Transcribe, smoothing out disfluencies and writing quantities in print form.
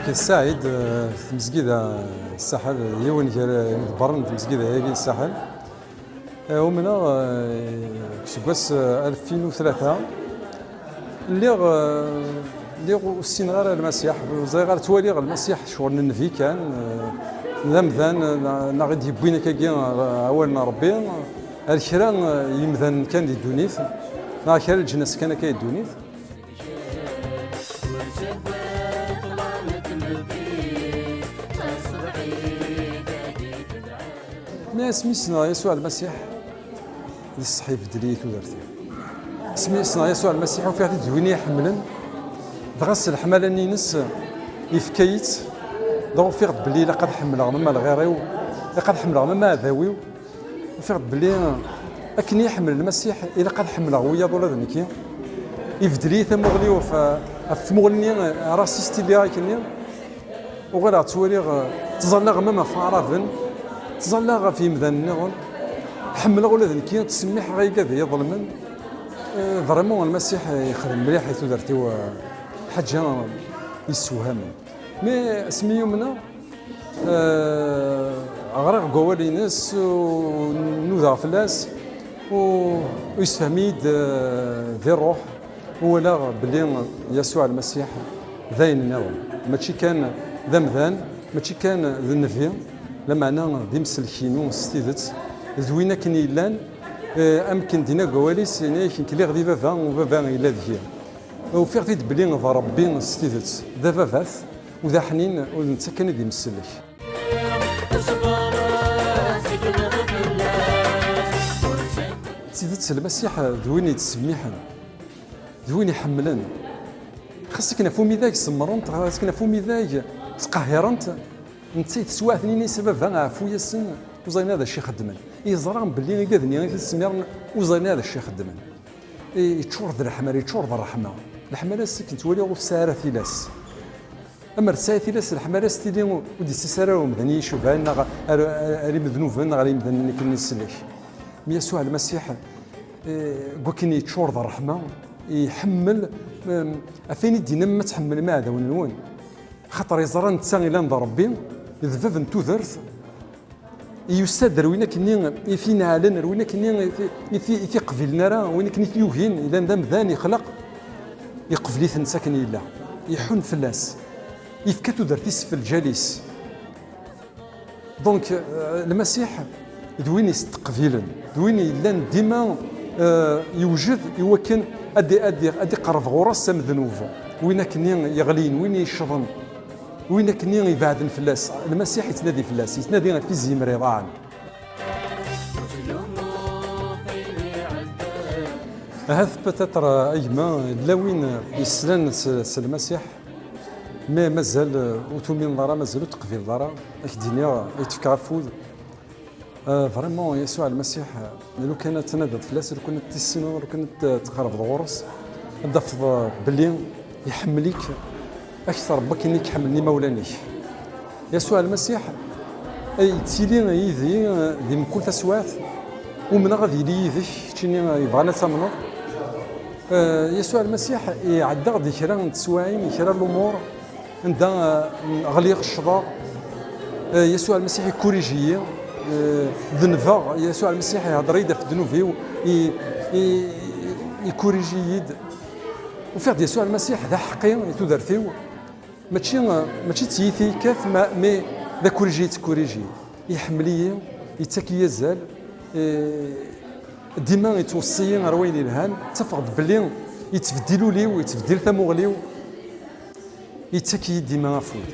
السعيد في مسجد الساحل يوم برن في مسجد هذه الساحل ومن سكواس 2003 اللي السين غير المسيح زي غير توالي غير المسيح شغل النبي كان ذمذان نغد يبينا كاكين اولنا ربي الكرا يمذن كان دي دونيث نا كرا الجنس كان كاي دونيث ما سميتنا يسوع المسيح الصحيف دريت ودرتي سميتنا يسوع المسيح وفي هذه الدنيا حملا دغس الحمله نينس يفكيت دونك فيغ بلي لقد حملها ما الغيريو لقد حملها ما ذاويو فيغ بلي اكن يحمل المسيح الى قد حملها ويا دولا ذنكي يفدلي ثمغلي في مغني راسيستي اللي راكني وغير تولي تظل ما فارفن تظل في مذن نغل حمل ولا ذنكي تسمح غير كذا يظلمن فريمون المسيح يخدم مليح حيث درتي حاجه يسوهم مي سميو منا غرق قوالي ناس ونوذا فلاس ويسفهميد ذي الروح ولا بلي يسوع المسيح ذاين النوم ماشي كان ذا مذان ماشي كان ذا النفي لما انا دي مسلكينو ستيدت زوينه كن يلان امكن دينا قواليس يعني كلي غدي فافا وفافا الا ذكي وفي غدي بلي ربي ستيدت ذا فافات وذا حنين ونتا كان دي مسلك ستيدت المسيح ذوين يتسميحن ذوين يحملن خاصك نفهمي ذاك سمرنت خاصك نفهمي ذاك تقهرنت انت تسوا ثنين سبب عفو يسن وزين هذا الشيء خدمن يزرع بلي قادني غير السمير وزين هذا الشيء خدمن يتشور ذا الحمار يتشور ذا الرحمه الحمار سكنت ولي وساره ثلاث اما رساله ثلاث الحمار ستيلي ودي سساره ومدني يشوفها لنا غير مذنوبنا غير مدني كنسلك يسوع المسيح كوكين يتشور ذا الرحمه يحمل افين دينا ما تحمل ما هذا ونون خاطر يزرى نتا الى نض ربي ذفاف نتو ذرث يستدر وين كني فينا علن وين كني في قبلنا راه وين كني يوهين اذا ندم ذاني خلق يقفلي ثنسكن الا يحن فلاس يفكتو درتيس في الجالس دونك المسيح دوين يستقبلن دوين الا ديما يوجد يوكن ادي قرب غرس ذنوب وين كني يغلين وين يشظن وين كني يبعدن فلاس المسيح يتنادي فلاس يتنادي في زيمري ضاعن هذا بتاتر ايما لاوين يسلن المسيح ما مازال وتومين دارا مازال تقفيل دارا الدنيا يتفكر فود فريمون يسوع المسيح لو كانت تنادى فلاس لو كانت تسنو لو كانت تقرب الغرس دفض بلي يحمليك اكثر بك انك حملني مولاني يسوع المسيح اي تيلي يذي ذي من كل تسوات ومن غادي يذي تشيني يبغانا تامنو يسوع المسيح يعدى غادي كرا تسواعين كرا الامور عندها غليق الشضاء يسوع المسيح يكوريجي ذنفا يسوع المسيح يهضر يدا في ذنوبي يكوريجي يد وفي يسوع المسيح ذا حقي تدرثيو ماشي تيثي كاف مي ذا كوريجي يحمليه يتاكي يزال ديما يتوصي روين الهان تفقد بلي يتبدلوا لي ويتبدل ثموغليو يتاكي ديما فود